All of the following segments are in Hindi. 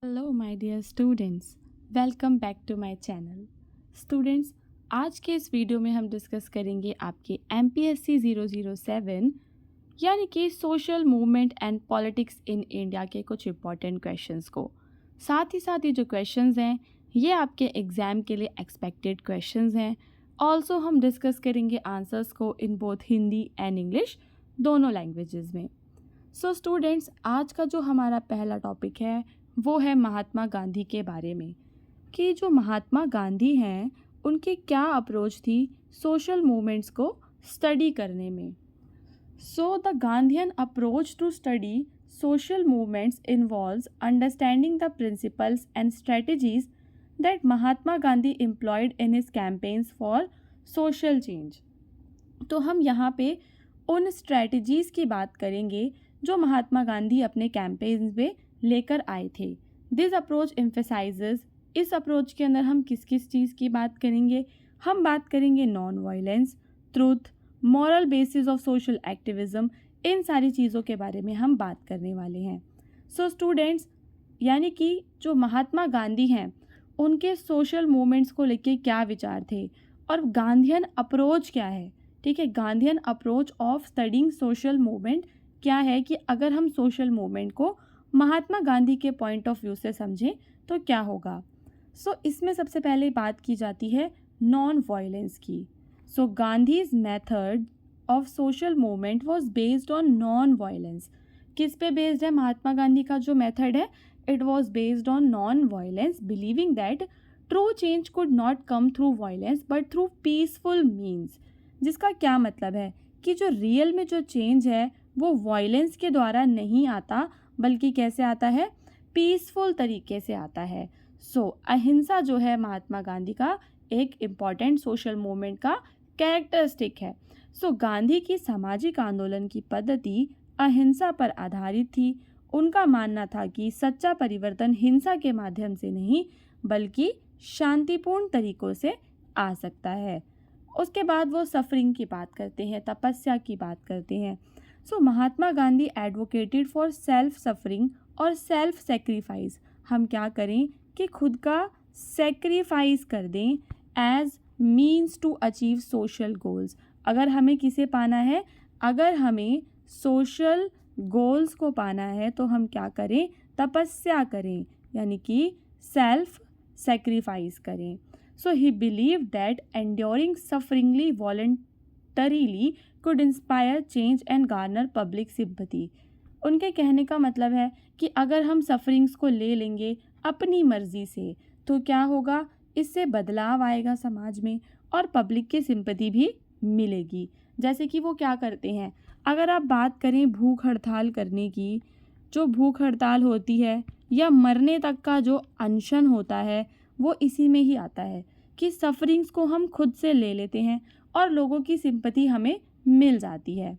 Hello my dear students, welcome back to my channel. Students, आज के इस वीडियो में हम डिस्कस करेंगे आपके MPSC 007 यानी कि social movement and politics in India के कुछ इम्पॉर्टेंट क्वेश्चंस को। साथ ही साथ ये जो क्वेश्चंस हैं ये आपके एग्ज़ाम के लिए एक्सपेक्टेड क्वेश्चंस हैं। ऑल्सो हम डिस्कस करेंगे आंसर्स को in both Hindi and English दोनों लैंग्वेजेस में। सो स्टूडेंट्स, आज का जो हमारा पहला टॉपिक है वो है महात्मा गांधी के बारे में कि जो महात्मा गांधी हैं उनकी क्या अप्रोच थी सोशल मूवमेंट्स को स्टडी करने में। So the Gandhian approach to study social movements involves understanding the principles and strategies that Mahatma Gandhi employed in his campaigns for social change। तो हम यहाँ पे उन स्ट्रेटजीज़ की बात करेंगे जो महात्मा गांधी अपने कैंपेन्स में लेकर आए थे। दिस अप्रोच एम्फेसाइजेस, इस अप्रोच के अंदर हम किस किस चीज़ की बात करेंगे? हम बात करेंगे non violence, truth, moral basis of social activism, इन सारी चीज़ों के बारे में हम बात करने वाले हैं। सो स्टूडेंट्स, यानी कि जो महात्मा गांधी हैं उनके सोशल मूवमेंट्स को लेके क्या विचार थे और गांधीयन अप्रोच क्या है। ठीक है, Gandhian approach of studying social movement क्या है कि अगर हम सोशल मूवमेंट को महात्मा गांधी के पॉइंट ऑफ व्यू से समझें तो क्या होगा। सो इसमें सबसे पहले बात की जाती है नॉन वायलेंस की। So Gandhi's method of social movement was based on non violence. किस पे बेस्ड है महात्मा गांधी का जो मेथड है? It was based on non violence, believing that true change could not come through violence but through peaceful means. जिसका क्या मतलब है कि जो रियल में जो चेंज है वो वायलेंस के द्वारा नहीं आता बल्कि कैसे आता है? पीसफुल तरीके से आता है। सो अहिंसा जो है महात्मा गांधी का एक इम्पॉर्टेंट सोशल मूवमेंट का कैरेक्टरिस्टिक है। सो गांधी की सामाजिक आंदोलन की पद्धति अहिंसा पर आधारित थी। उनका मानना था कि सच्चा परिवर्तन हिंसा के माध्यम से नहीं बल्कि शांतिपूर्ण तरीकों से आ सकता है। उसके बाद वो सफरिंग की बात करते हैं, तपस्या की बात करते हैं। So Mahatma Gandhi advocated for self suffering और सेल्फ सेक्रीफाइस। हम क्या करें कि खुद का सेक्रीफाइस कर दें as means to achieve social goals. अगर हमें किसे पाना है, अगर हमें सोशल गोल्स को पाना है तो हम क्या करें? तपस्या करें, यानी कि सेल्फ सेक्रीफाइस करें। So he believe that enduring sufferingly voluntarily could inspire change and garner public sympathy। उनके कहने का मतलब है कि अगर हम सफरिंग्स को ले लेंगे अपनी मर्जी से तो क्या होगा? इससे बदलाव आएगा समाज में और पब्लिक की सिंपैथी भी मिलेगी। जैसे कि वो क्या करते हैं, अगर आप बात करें भूख हड़ताल करने की, जो भूख हड़ताल होती है या मरने तक का जो अनशन होता है वो इसी में ही आता है कि सफरिंग्स को हम खुद से ले लेते हैं और लोगों की सिंपैथी हमें मिल जाती है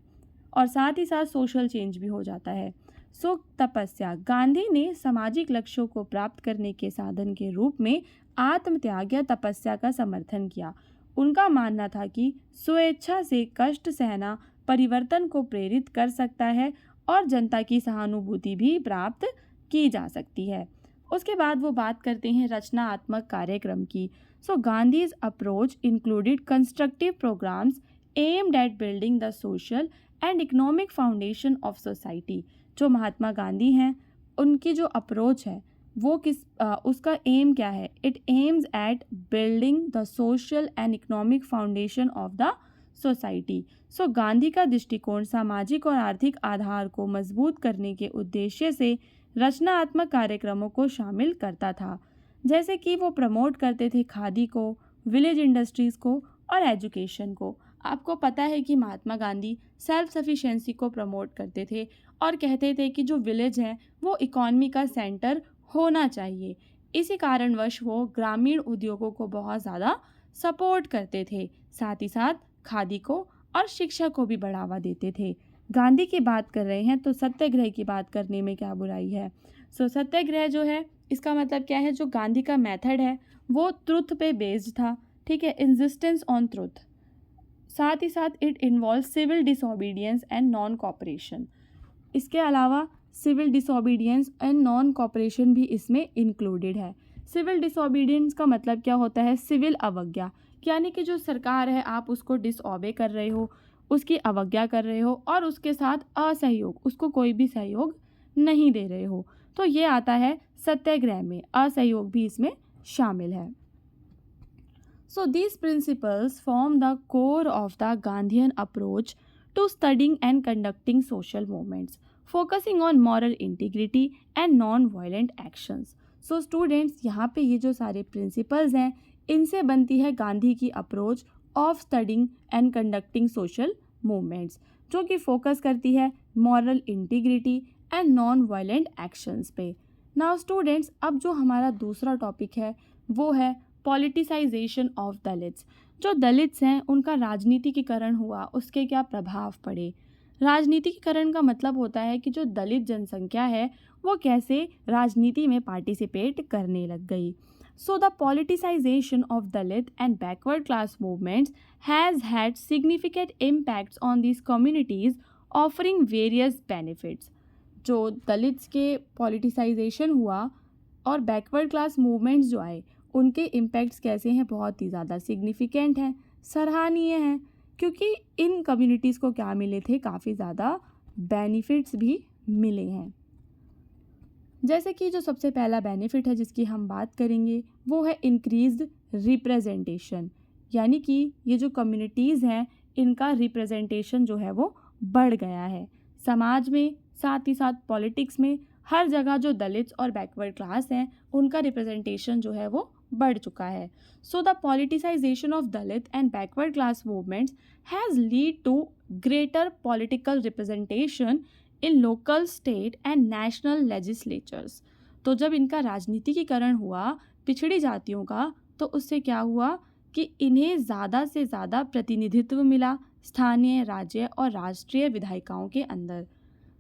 और साथ ही साथ सोशल चेंज भी हो जाता है। सो तपस्या, गांधी ने सामाजिक लक्ष्यों को प्राप्त करने के साधन के रूप में आत्मत्याग या तपस्या का समर्थन किया। उनका मानना था कि स्वेच्छा से कष्ट सहना परिवर्तन को प्रेरित कर सकता है और जनता की सहानुभूति भी प्राप्त की जा सकती है। उसके बाद वो बात करते हैं रचनात्मक कार्यक्रम की। So Gandhi's approach included constructive programmes aimed at building the social and economic foundation of society। जो महात्मा गांधी हैं उनकी जो अप्रोच है वो उसका एम क्या है? It aims at building the social and economic foundation of the society. So Gandhi का दृष्टिकोण सामाजिक और आर्थिक आधार को मजबूत करने के उद्देश्य से रचनात्मक कार्यक्रमों को शामिल करता था। जैसे कि वो प्रमोट करते थे खादी को, विलेज इंडस्ट्रीज़ को और एजुकेशन को। आपको पता है कि महात्मा गांधी सेल्फ सफिशिएंसी को प्रमोट करते थे और कहते थे कि जो विलेज है वो इकॉनमी का सेंटर होना चाहिए। इसी कारणवश वो ग्रामीण उद्योगों को बहुत ज़्यादा सपोर्ट करते थे, साथ ही साथ खादी को और शिक्षा को भी बढ़ावा देते थे। गांधी की बात कर रहे हैं तो सत्याग्रह की बात करने में क्या बुराई है। सो सत्याग्रह जो है इसका मतलब क्या है? जो गांधी का मेथड है वो ट्रुथ पे बेस्ड था। ठीक है, इंसिस्टेंस ऑन ट्रुथ। साथ ही साथ it involve civil disobedience and non cooperation. इसके अलावा civil disobedience and non cooperation भी इसमें इंक्लूडेड है। सिविल डिसोबीडियंस का मतलब क्या होता है? सिविल अवज्ञा, यानी कि जो सरकार है आप उसको डिसओबे कर रहे हो, उसकी अवज्ञा कर रहे हो और उसके साथ असहयोग, उसको कोई भी सहयोग नहीं दे रहे हो, तो ये आता है सत्याग्रह में, असहयोग भी इसमें शामिल है। So these principles form the core of the Gandhian approach to studying and conducting social movements, focusing on moral integrity and non-violent actions. So students, यहाँ पे ये जो सारे principles हैं, इनसे बनती है गांधी की approach of studying and conducting social movements, जो कि फोकस करती है moral integrity and non violent actions पे। नाउ स्टूडेंट्स, अब जो हमारा दूसरा टॉपिक है वो है पॉलिटिसाइजेशन ऑफ दलित्स। जो दलित्स हैं उनका राजनीतिकीकरण हुआ, उसके क्या प्रभाव पड़े। राजनीतिकीकरण का मतलब होता है कि जो दलित जनसंख्या है वो कैसे राजनीति में पार्टिसिपेट करने लग गई। सो the politicisation of Dalit and backward class movements has had significant impacts on this communities offering various benefits. जो दलित्स के पॉलिटिसाइजेशन हुआ और बैकवर्ड क्लास मूवमेंट्स जो आए, उनके इम्पैक्ट्स कैसे हैं? बहुत ही ज़्यादा सिग्निफिकेंट हैं, सराहनीय हैं, क्योंकि इन कम्युनिटीज़ को क्या मिले थे? काफ़ी ज़्यादा बेनिफिट्स भी मिले हैं। जैसे कि जो सबसे पहला बेनिफिट है जिसकी हम बात करेंगे वो है इंक्रीज्ड रिप्रेजेंटेशन, यानी कि ये जो कम्युनिटीज़ हैं इनका रिप्रेजेंटेशन जो है वो बढ़ गया है समाज में, साथ ही साथ पॉलिटिक्स में, हर जगह जो दलित्स और बैकवर्ड क्लास हैं उनका रिप्रेजेंटेशन जो है वो बढ़ चुका है। So the politicisation of Dalit and backward class movements has lead to greater political representation in local, state and national legislatures. तो जब इनका राजनीतिकीकरण हुआ पिछड़ी जातियों का, तो उससे क्या हुआ कि इन्हें ज़्यादा से ज़्यादा प्रतिनिधित्व मिला स्थानीय, राज्य और राष्ट्रीय विधायिकाओं के अंदर।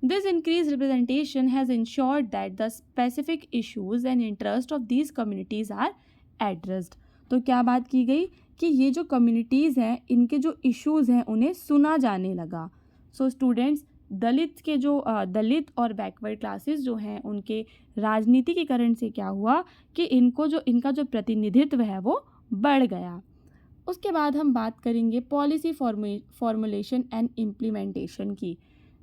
This increased representation has ensured that the specific issues and interests of these communities are addressed. तो क्या बात की गई कि ये जो कम्युनिटीज़ हैं इनके जो इश्यूज़ हैं उन्हें सुना जाने लगा। सो स्टूडेंट्स, दलित और बैकवर्ड क्लासेस जो हैं उनके राजनीतिकीकरण से क्या हुआ कि इनका जो प्रतिनिधित्व है वो बढ़ गया। उसके बाद हम बात करेंगे पॉलिसी फॉर्मुलेशन एंड इम्प्लीमेंटेशन की।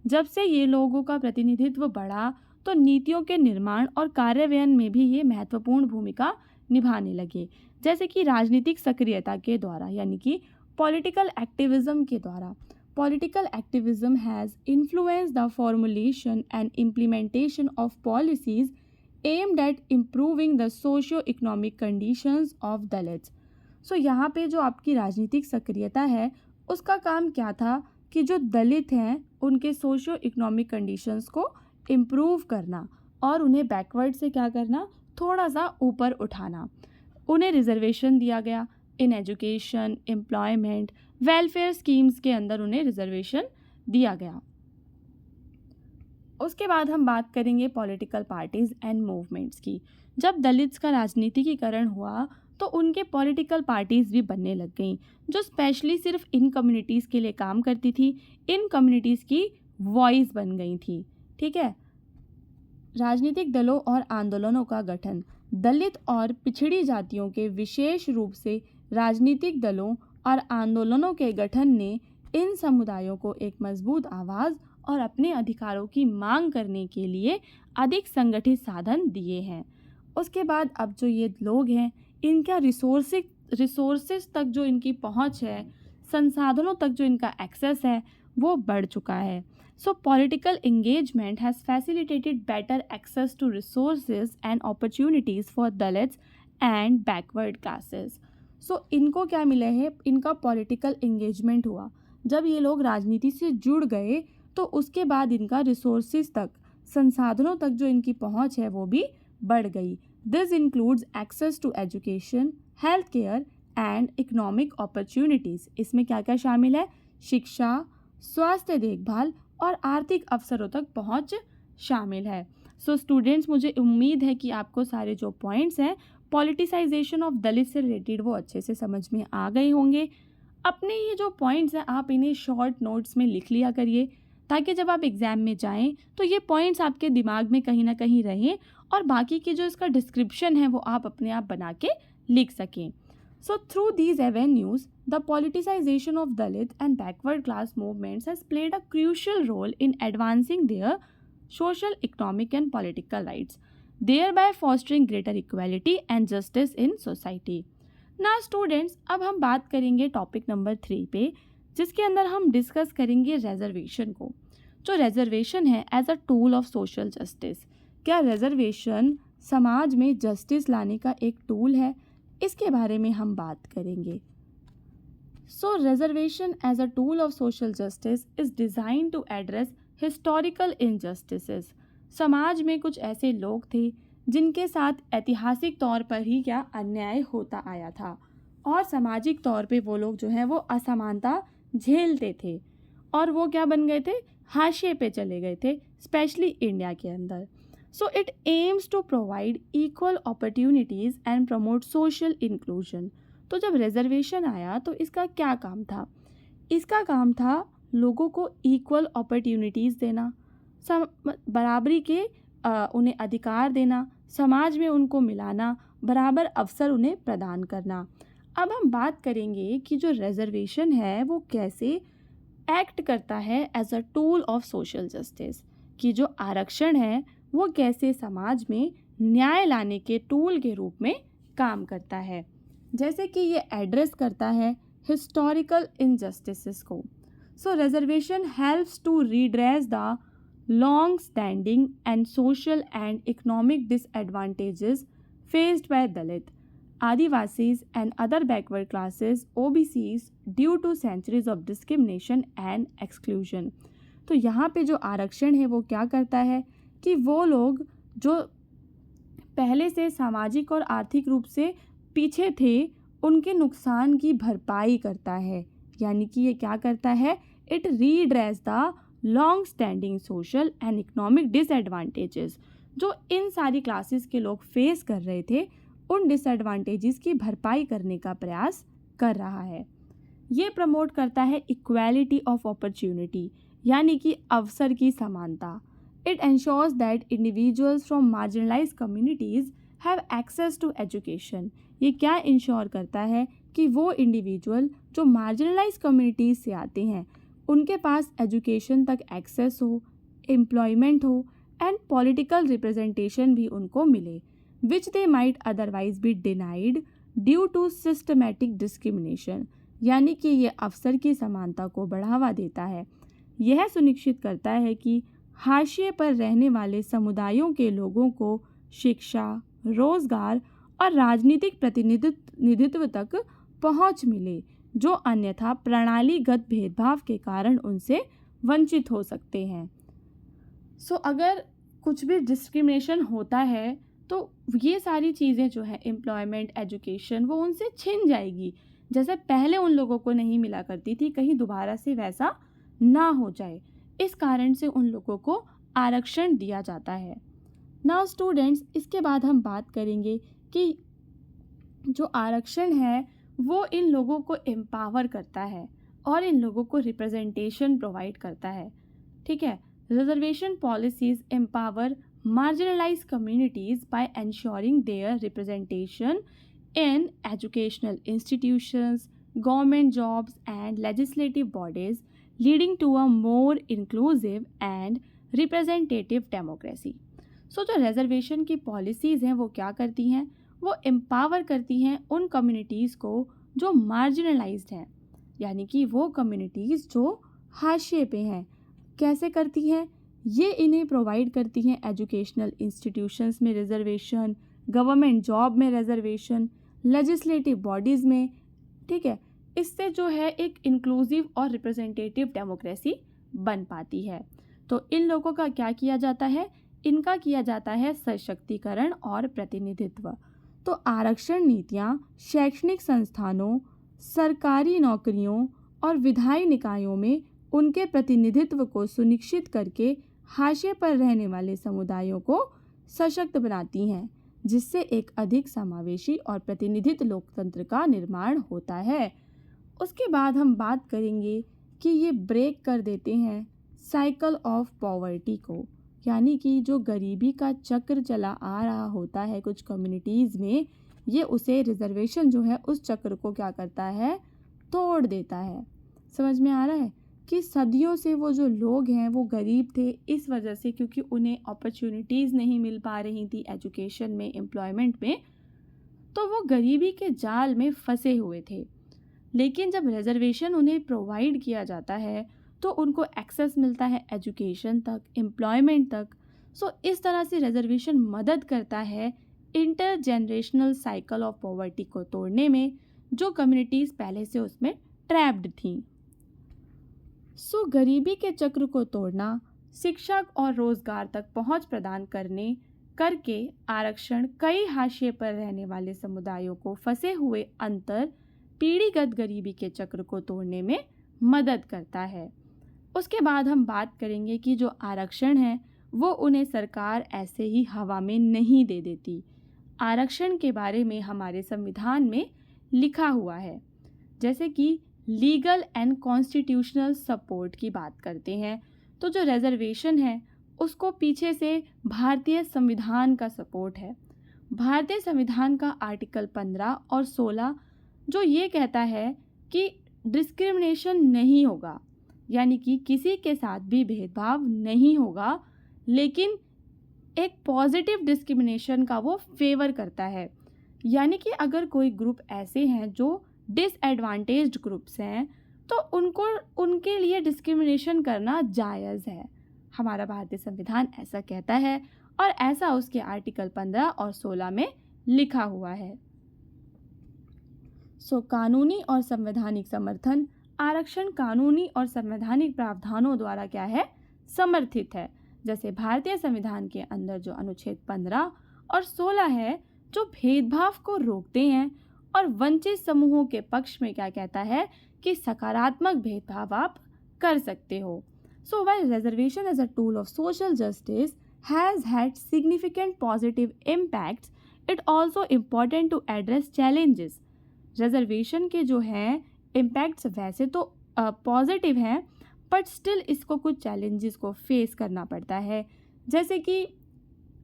जब से ये लोगों का प्रतिनिधित्व बढ़ा तो नीतियों के निर्माण और कार्यान्वयन में भी ये महत्वपूर्ण भूमिका निभाने लगे, जैसे कि राजनीतिक सक्रियता के द्वारा, यानी कि पॉलिटिकल एक्टिविज्म के द्वारा। Political activism has influenced the formulation and implementation of policies aimed at improving the socio economic conditions of Dalits. So यहाँ पे जो आपकी राजनीतिक सक्रियता है उसका काम क्या था कि जो दलित हैं उनके सोशियो इकोनॉमिक कंडीशंस को इम्प्रूव करना और उन्हें बैकवर्ड से क्या करना, थोड़ा सा ऊपर उठाना। उन्हें रिजर्वेशन दिया गया in education, employment, welfare schemes के अंदर उन्हें रिजर्वेशन दिया गया। उसके बाद हम बात करेंगे पॉलिटिकल पार्टीज़ एंड मूवमेंट्स की। जब दलित्स का राजनीतिकीकरण हुआ तो उनके पॉलिटिकल पार्टीज़ भी बनने लग गईं, जो स्पेशली सिर्फ इन कम्युनिटीज़ के लिए काम करती थी, इन कम्युनिटीज़ की वॉइस बन गई थी। ठीक है। राजनीतिक दलों और आंदोलनों का गठन। दलित और पिछड़ी जातियों के विशेष रूप से राजनीतिक दलों और आंदोलनों के गठन ने इन समुदायों को एक मजबूत आवाज़ और अपने अधिकारों की मांग करने के लिए अधिक संगठित साधन दिए हैं। उसके बाद अब जो ये लोग हैं इनका रिसोर्सेज तक जो इनकी पहुंच है, संसाधनों तक जो इनका एक्सेस है वो बढ़ चुका है। So political engagement has facilitated better access to resources and opportunities for Dalits and backward classes. So इनको क्या मिला है? इनका पॉलिटिकल एंगेजमेंट हुआ। जब ये लोग राजनीति से जुड़ गए तो उसके बाद इनका रिसोर्सेज तक, संसाधनों तक जो इनकी पहुंच है वो भी बढ़ गई। This includes access to education, health care and economic opportunities. इसमें क्या क्या शामिल है? शिक्षा, स्वास्थ्य देखभाल और आर्थिक अवसरों तक पहुंच शामिल है। सो स्टूडेंट्स, मुझे उम्मीद है कि आपको सारे जो पॉइंट्स हैं पॉलिटिसाइजेशन ऑफ दलित से रिलेटेड वो अच्छे से समझ में आ गए होंगे। अपने ये जो पॉइंट्स हैं आप इन्हें शॉर्ट नोट्स में लिख लिया करिए, ताकि आपको जब भी कोई भी क्वेश्चन आए तो आप इजीली ताकि जब आप एग्ज़ाम में जाएं तो ये पॉइंट्स आपके दिमाग में कहीं ना कहीं रहें और बाकी की जो इसका डिस्क्रिप्शन है वो आप अपने आप बना के लिख सकें. So through these avenues, the politicization of Dalit and backward class movements has played a crucial role in advancing their social, economic and political rights, thereby fostering greater equality and justice in society. Now students, अब हम बात करेंगे टॉपिक नंबर 3 पे, जिसके अंदर हम डिस्कस करेंगे रिजर्वेशन को. जो रिजर्वेशन है as a tool of social justice, क्या रिजर्वेशन समाज में जस्टिस लाने का एक टूल है, इसके बारे में हम बात करेंगे. So reservation as a tool of social justice is design to address historical injustices. समाज में कुछ ऐसे लोग थे जिनके साथ ऐतिहासिक तौर पर ही क्या अन्याय होता आया था और सामाजिक तौर पे वो लोग जो हैं वो असमानता झेलते थे और वो क्या बन गए थे, हाशिए पे चले गए थे, स्पेशली इंडिया के अंदर. So it aims to provide equal opportunities and promote social inclusion. तो जब रिजर्वेशन आया तो इसका क्या काम था? इसका काम था लोगों को इक्वल अपॉर्चुनिटीज़ देना, बराबरी के उन्हें अधिकार देना, समाज में उनको मिलाना, बराबर अवसर उन्हें प्रदान करना. अब हम बात करेंगे कि जो रिजर्वेशन है वो कैसे एक्ट करता है as a tool of social justice, कि जो आरक्षण है वो कैसे समाज में न्याय लाने के टूल के रूप में काम करता है. जैसे कि ये एड्रेस करता है हिस्टोरिकल इनजस्टिसेस को. So reservation helps to redress the long standing and social and economic disadvantages faced by Dalit, Adivasis and other backward classes, OBCs due to centuries of discrimination and exclusion. तो यहाँ पे जो आरक्षण है वो क्या करता है कि वो लोग जो पहले से सामाजिक और आर्थिक रूप से पीछे थे उनके नुकसान की भरपाई करता है. यानी कि ये क्या करता है, it redress the long standing social and economic disadvantages. जो इन सारी क्लासेस के लोग फेस कर रहे थे उन डिसएडवांटेजेस की भरपाई करने का प्रयास कर रहा है. ये प्रमोट करता है इक्वालिटी ऑफ अपॉर्चुनिटी, यानी कि अवसर की समानता. It ensures that individuals from marginalized communities have access to education. ये क्या इंश्योर करता है कि वो इंडिविजुअल जो मार्जिनलाइज कम्युनिटीज़ से आते हैं उनके पास एजुकेशन तक एक्सेस हो, एम्प्लॉयमेंट हो एंड पॉलिटिकल रिप्रेजेंटेशन भी उनको मिले, which they might otherwise be denied due to systematic discrimination. यानी कि ये अवसर की समानता को बढ़ावा देता है. यह सुनिश्चित करता है कि हाशिए पर रहने वाले समुदायों के लोगों को शिक्षा, रोजगार और राजनीतिक प्रतिनिधित्व तक पहुंच मिले, जो अन्यथा प्रणालीगत भेदभाव के कारण उनसे वंचित हो सकते हैं. सो अगर कुछ भी डिस्क्रिमिनेशन होता है तो ये सारी चीज़ें जो है एम्प्लॉयमेंट, एजुकेशन, वो उनसे छिन जाएगी. जैसे पहले उन लोगों को नहीं मिला करती थी, कहीं दोबारा से वैसा ना हो जाए, इस कारण से उन लोगों को आरक्षण दिया जाता है. नाउ स्टूडेंट्स, इसके बाद हम बात करेंगे कि जो आरक्षण है वो इन लोगों को एम्पावर करता है और इन लोगों को रिप्रेजेंटेशन प्रोवाइड करता है. ठीक है, reservation policies empower marginalized communities by ensuring their representation in educational institutions, government jobs and legislative bodies, leading to a more inclusive and representative democracy. So जो reservation की policies हैं वो क्या करती हैं, वो empower करती हैं उन communities को जो marginalized हैं, यानी कि वो communities जो हाशिए पे हैं. कैसे करती हैं, ये इन्हें प्रोवाइड करती हैं एजुकेशनल इंस्टीट्यूशंस में रिजर्वेशन, गवर्नमेंट जॉब में रिजर्वेशन, लेजिस्लेटिव बॉडीज़ में. ठीक है, इससे जो है एक इंक्लूसिव और रिप्रेजेंटेटिव डेमोक्रेसी बन पाती है. तो इन लोगों का क्या किया जाता है, इनका किया जाता है सशक्तिकरण और प्रतिनिधित्व. तो आरक्षण नीतियाँ शैक्षणिक संस्थानों, सरकारी नौकरियों और विधायी निकायों में उनके प्रतिनिधित्व को सुनिश्चित करके हाशिए पर रहने वाले समुदायों को सशक्त बनाती हैं, जिससे एक अधिक समावेशी और प्रतिनिधित्व लोकतंत्र का निर्माण होता है. उसके बाद हम बात करेंगे कि ये ब्रेक कर देते हैं साइकिल ऑफ पॉवर्टी को, यानी कि जो गरीबी का चक्र चला आ रहा होता है कुछ कम्युनिटीज़ में, ये उसे रिजर्वेशन जो है उस चक्र को क्या करता है, तोड़ देता है। समझ में आ रहा है कि सदियों से वो जो लोग हैं वो गरीब थे इस वजह से, क्योंकि उन्हें अपॉर्चुनिटीज़ नहीं मिल पा रही थी एजुकेशन में, एम्प्लॉयमेंट में, तो वो गरीबी के जाल में फंसे हुए थे। लेकिन जब रिजर्वेशन उन्हें प्रोवाइड किया जाता है तो उनको एक्सेस मिलता है एजुकेशन तक, एम्प्लॉयमेंट तक। सो इस तरह से रिजर्वेशन मदद करता है inter generational cycle of poverty को तोड़ने में, जो कम्युनिटीज़ पहले से उसमें ट्रैप्ड थीं। सो गरीबी के चक्र को तोड़ना, शिक्षा और रोजगार तक पहुंच प्रदान करके आरक्षण कई हाशिए पर रहने वाले समुदायों को फंसे हुए अंतर पीढ़ीगत गरीबी के चक्र को तोड़ने में मदद करता है। उसके बाद हम बात करेंगे कि जो आरक्षण है वो उन्हें सरकार ऐसे ही हवा में नहीं दे देती। आरक्षण के बारे में हमारे संविधान में लिखा हुआ है। जैसे कि लीगल एंड कॉन्स्टिट्यूशनल सपोर्ट की बात करते हैं तो जो रिजर्वेशन है उसको पीछे से भारतीय संविधान का सपोर्ट है। भारतीय संविधान का आर्टिकल 15 और 16 जो ये कहता है कि डिस्क्रिमिनेशन नहीं होगा, यानी कि किसी के साथ भी भेदभाव नहीं होगा, लेकिन एक पॉजिटिव डिस्क्रिमिनेशन का वो फेवर करता है। यानी कि अगर कोई ग्रुप ऐसे हैं जो डिसएडवांटेज्ड ग्रुप्स हैं तो उनके लिए डिस्क्रिमिनेशन करना जायज़ है। हमारा भारतीय संविधान ऐसा कहता है और ऐसा उसके आर्टिकल 15 और 16 में लिखा हुआ है। कानूनी और संवैधानिक समर्थन, आरक्षण कानूनी और संवैधानिक प्रावधानों द्वारा क्या है, समर्थित है। जैसे भारतीय संविधान के अंदर जो अनुच्छेद 15 और 16 है जो भेदभाव को रोकते हैं और वंचित समूहों के पक्ष में क्या कहता है कि सकारात्मक भेदभाव आप कर सकते हो। while reservation as a tool of social justice has had significant positive impacts, it also important to address challenges. Reservation के जो हैं इम्पैक्ट्स वैसे तो पॉजिटिव हैं, बट स्टिल इसको कुछ चैलेंजेस को फेस करना पड़ता है। जैसे कि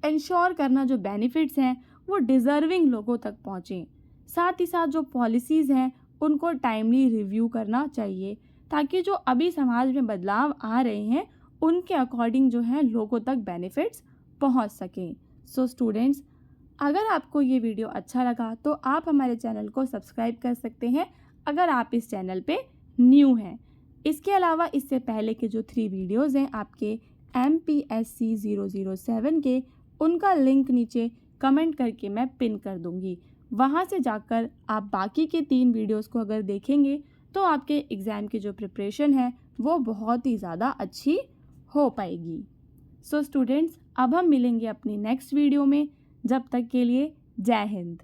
इंश्योर करना जो बेनिफिट्स हैं वो डिज़र्विंग लोगों तक पहुँचें। साथ ही साथ जो पॉलिसीज़ हैं उनको टाइमली रिव्यू करना चाहिए ताकि जो अभी समाज में बदलाव आ रहे हैं उनके अकॉर्डिंग जो है लोगों तक बेनिफिट्स पहुंच सकें। स्टूडेंट्स, अगर आपको ये वीडियो अच्छा लगा तो आप हमारे चैनल को सब्सक्राइब कर सकते हैं अगर आप इस चैनल पे न्यू हैं। इसके अलावा इससे पहले के जो 3 वीडियोज़ हैं आपके MPSC 007 के, उनका लिंक नीचे कमेंट करके मैं पिन कर दूँगी। वहाँ से जाकर आप बाकी के 3 वीडियोज़ को अगर देखेंगे तो आपके एग्ज़ाम की जो प्रिपरेशन है वो बहुत ही ज़्यादा अच्छी हो पाएगी। स्टूडेंट्स, अब हम मिलेंगे अपनी नेक्स्ट वीडियो में। जब तक के लिए जय हिंद।